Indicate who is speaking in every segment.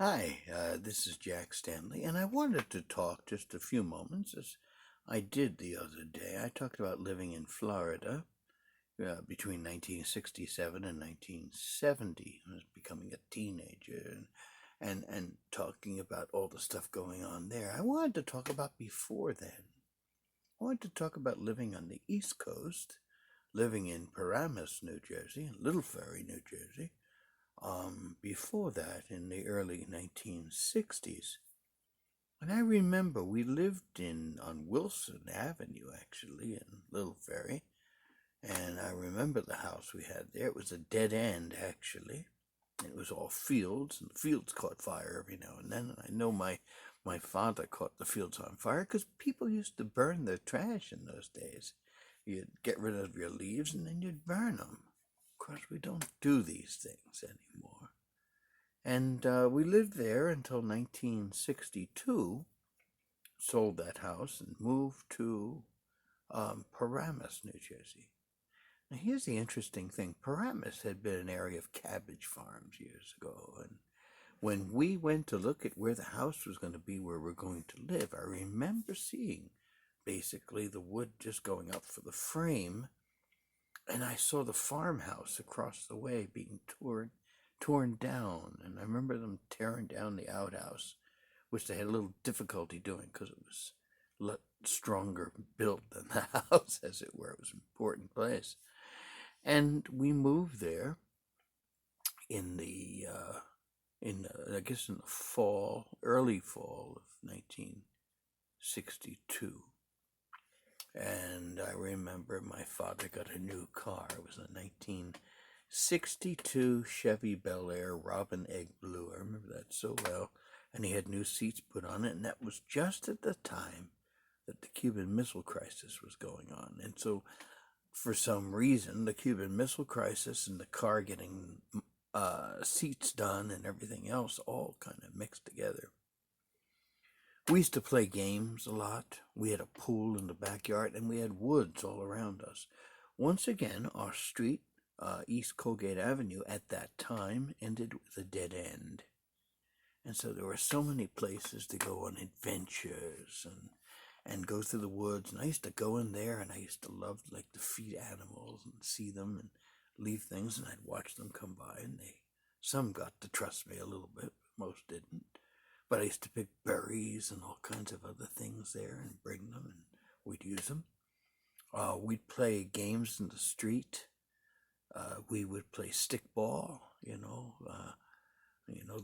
Speaker 1: Hi, this is Jack Stanley, and I wanted to talk just a few moments, as I did the other day. I talked about living in Florida between 1967 and 1970. I was becoming a teenager and talking about all the stuff going on there. I wanted to talk about before then. I wanted to talk about living on the East Coast, living in Paramus, New Jersey, Little Ferry, New Jersey, before that in the early 1960s. And I remember we lived on Wilson Avenue, actually, in Little Ferry. And I remember the house we had there. It was a dead end, actually. It was all fields, and the fields caught fire every now and then. And I know my father caught the fields on fire because people used to burn their trash in those days. You'd get rid of your leaves and then you'd burn them. Of course, we don't do these things anymore. And we lived there until 1962, sold that house, and moved to Paramus, New Jersey. Now, here's the interesting thing. Paramus had been an area of cabbage farms years ago, and when we went to look at where the house was going to be, where we're going to live, I remember seeing basically the wood just going up for the frame, and I saw the farmhouse across the way being torn down, and I remember them tearing down the outhouse, which they had a little difficulty doing because it was stronger built than the house, as it were. It was an important place. And we moved there in I guess in the fall, early fall of 1962. And I remember my father got a new car. It was a 1962 Chevy Bel Air Robin Egg Blue. I remember that so well. And he had new seats put on it, and that was just at the time that the Cuban Missile Crisis was going on. And so, for some reason, the Cuban Missile Crisis and the car getting seats done and everything else all kind of mixed together. We used to play games a lot. We had a pool in the backyard, and we had woods all around us. Once again, our street, East Colgate Avenue, at that time ended with a dead end. And so there were so many places to go on adventures and go through the woods. And I used to go in there, and I used to love like to feed animals and see them and leave things, and I'd watch them come by, and some got to trust me a little bit, most didn't. But I used to pick berries and all kinds of other things there and bring them, and we'd use them. We'd play games in the street. We would play stickball,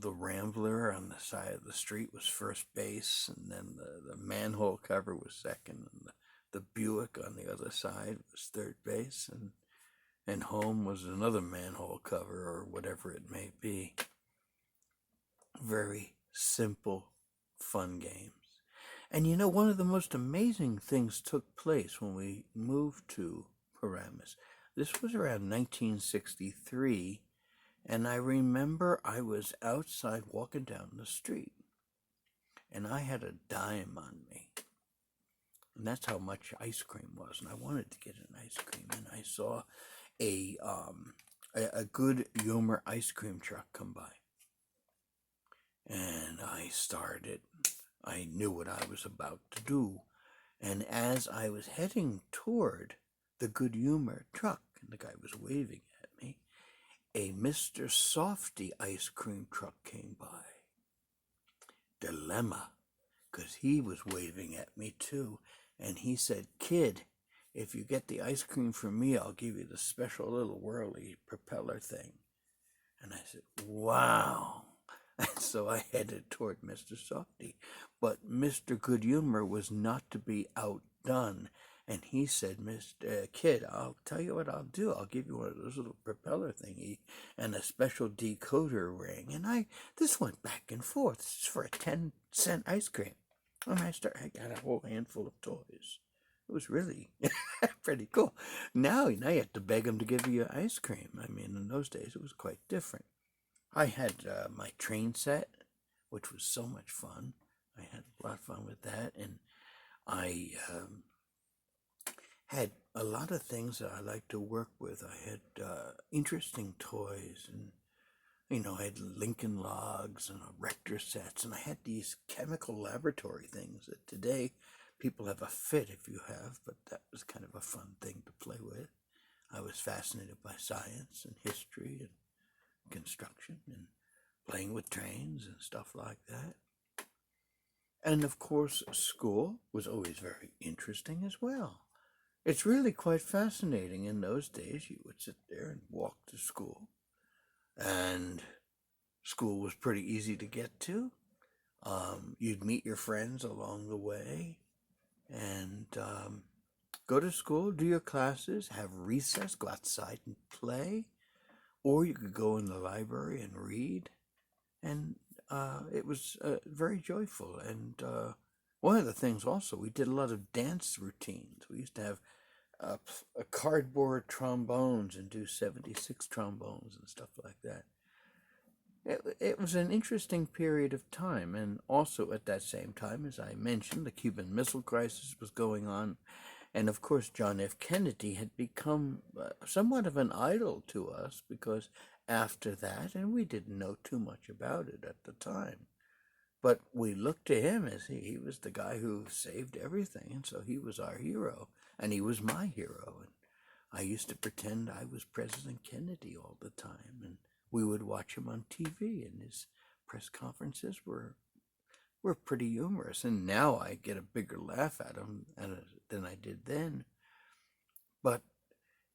Speaker 1: the Rambler on the side of the street was first base, and then the manhole cover was second, and the Buick on the other side was third base, and home was another manhole cover or whatever it may be. Very simple, fun games. And one of the most amazing things took place when we moved to Paramus. This was around 1963, and I remember I was outside walking down the street, and I had a dime on me. And that's how much ice cream was, and I wanted to get an ice cream, and I saw a good humor ice cream truck come by. And I knew what I was about to do. And as I was heading toward the good humor truck, and the guy was waving at me, a Mr. Softy ice cream truck came by. Dilemma, because he was waving at me too. And he said, "Kid, if you get the ice cream from me, I'll give you the special little whirly propeller thing." And I said, "Wow." And so I headed toward Mr. Softy. But Mr. Good Humor was not to be outdone. And he said, "Mr. Kid, I'll tell you what I'll do. I'll give you one of those little propeller thingy and a special decoder ring." And this went back and forth. This is for a 10-cent ice cream. And I got a whole handful of toys. It was really pretty cool. Now you have to beg them to give you ice cream. I mean, in those days, it was quite different. I had my train set, which was so much fun. I had a lot of fun with that, and I had a lot of things that I liked to work with. I had interesting toys, and I had Lincoln logs and erector sets, and I had these chemical laboratory things that today people have a fit if you have, but that was kind of a fun thing to play with. I was fascinated by science and history and construction and playing with trains and stuff like that. And of course, school was always very interesting as well. It's really quite fascinating. In those days, you would sit there and walk to school, and school was pretty easy to get to. You'd meet your friends along the way and go to school, do your classes, have recess, go outside and play, or you could go in the library and read. And it was very joyful. And one of the things also, we did a lot of dance routines. We used to have a cardboard trombones and do 76 trombones and stuff like that. It was an interesting period of time, and also at that same time, as I mentioned, the Cuban Missile Crisis was going on, and of course John F. Kennedy had become somewhat of an idol to us, because after that, and we didn't know too much about it at the time, but we looked to him as he was the guy who saved everything, and so he was our hero, and he was my hero, and I used to pretend I was President Kennedy all the time, and we would watch him on TV, and his press conferences were pretty humorous. And now I get a bigger laugh at him than I did then. But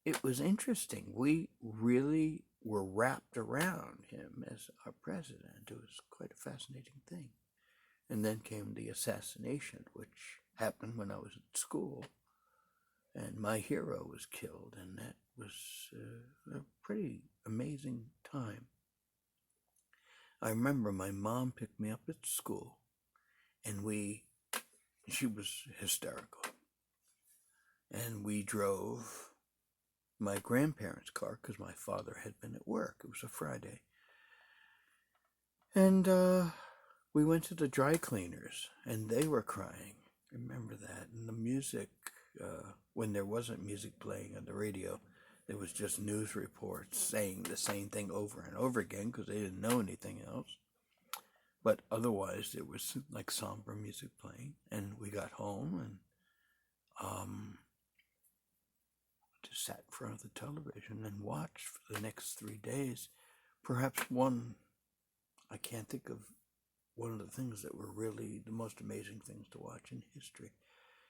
Speaker 1: it was interesting. We really were wrapped around him as our president. It was quite a fascinating thing. And then came the assassination, which happened when I was at school. And my hero was killed, and that was a pretty amazing time. I remember my mom picked me up at school, and she was hysterical. And we drove my grandparents' car, because my father had been at work. It was a Friday. And we went to the dry cleaners, and they were crying. I remember that. And the music, when there wasn't music playing on the radio, there was just news reports saying the same thing over and over again, because they didn't know anything else. But otherwise, it was like somber music playing. And we got home and just sat in front of the television and watched for the next 3 days. Perhaps I can't think of one of the things that were really the most amazing things to watch in history.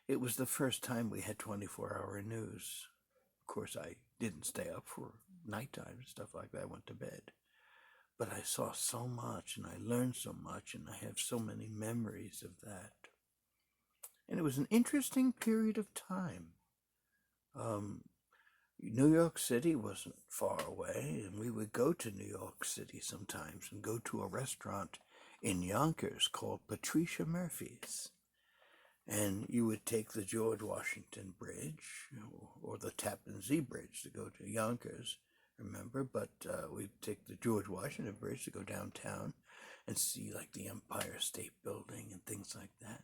Speaker 1: It was the first time we had 24-hour news. Of course, I didn't stay up for nighttime and stuff like that. I went to bed. But I saw so much, and I learned so much, and I have so many memories of that. And it was an interesting period of time. New York City wasn't far away, and we would go to New York City sometimes and go to a restaurant in Yonkers called Patricia Murphy's. And you would take the George Washington Bridge or the Tappan Zee Bridge to go to Yonkers, remember? But we'd take the George Washington Bridge to go downtown and see like the Empire State Building and things like that.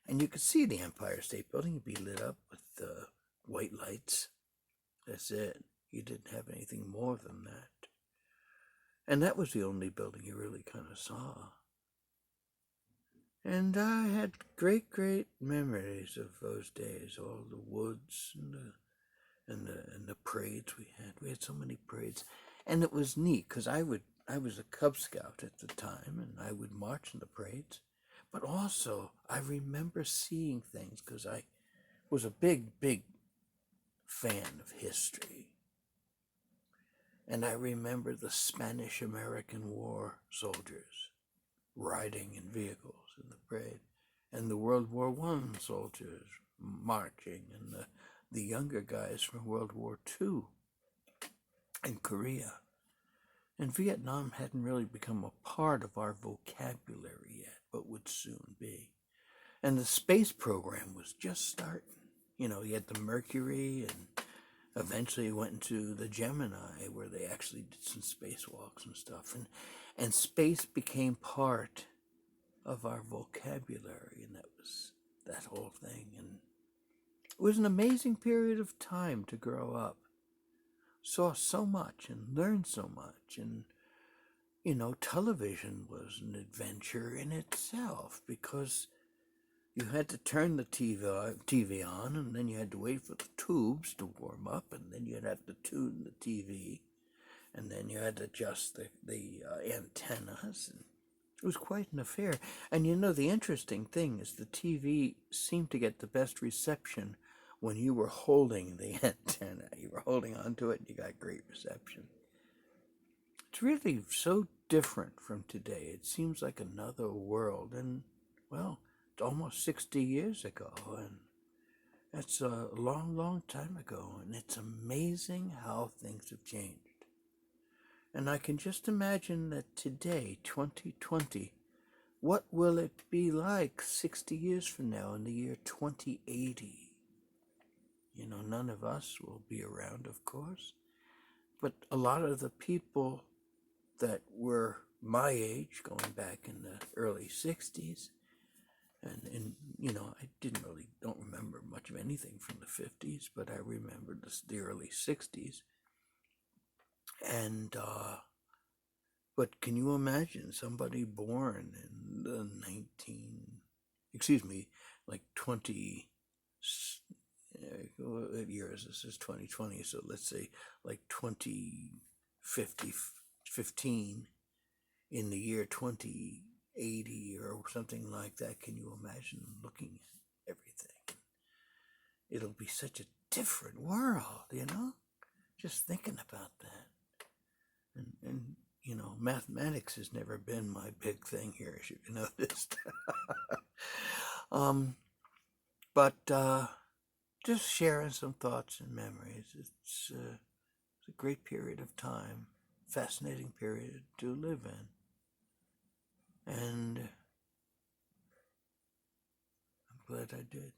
Speaker 1: And you could see the Empire State Building be lit up with white lights. That's it. You didn't have anything more than that. And that was the only building you really kind of saw. And I had great, great memories of those days. All the woods and the parades we had. We had so many parades, and it was neat because I was a Cub Scout at the time, and I would march in the parades. But also, I remember seeing things because I was a big, big fan of history. And I remember the Spanish-American War soldiers riding in vehicles in the parade, and the World War I soldiers marching, and the younger guys from World War II in Korea. And Vietnam hadn't really become a part of our vocabulary yet, but would soon be. And the space program was just starting. You had the Mercury, and eventually went into the Gemini, where they actually did some spacewalks and stuff. And space became part of our vocabulary, and that was that whole thing. And it was an amazing period of time to grow up. Saw so much and learned so much. And, television was an adventure in itself because you had to turn the TV on, and then you had to wait for the tubes to warm up, and then you'd have to tune the TV, and then you had to adjust the antennas. And it was quite an affair. And the interesting thing is the TV seemed to get the best reception when you were holding the antenna. You were holding onto it, and you got great reception. It's really so different from today. It seems like another world. And, well, it's almost 60 years ago. And that's a long, long time ago. And it's amazing how things have changed. And I can just imagine that today, 2020, what will it be like 60 years from now in the year 2080? None of us will be around, of course. But a lot of the people that were my age, going back in the early 60s, and I don't remember much of anything from the 50s, but I remember the early 60s. And, but can you imagine somebody born in the 20, what year is this? Is 2020, so let's say like 2015 in the year 2080 or something like that. Can you imagine looking at everything? It'll be such a different world, just thinking about that. And mathematics has never been my big thing here, as you noticed. But just sharing some thoughts and memories. It's a great period of time, fascinating period to live in. And I'm glad I did.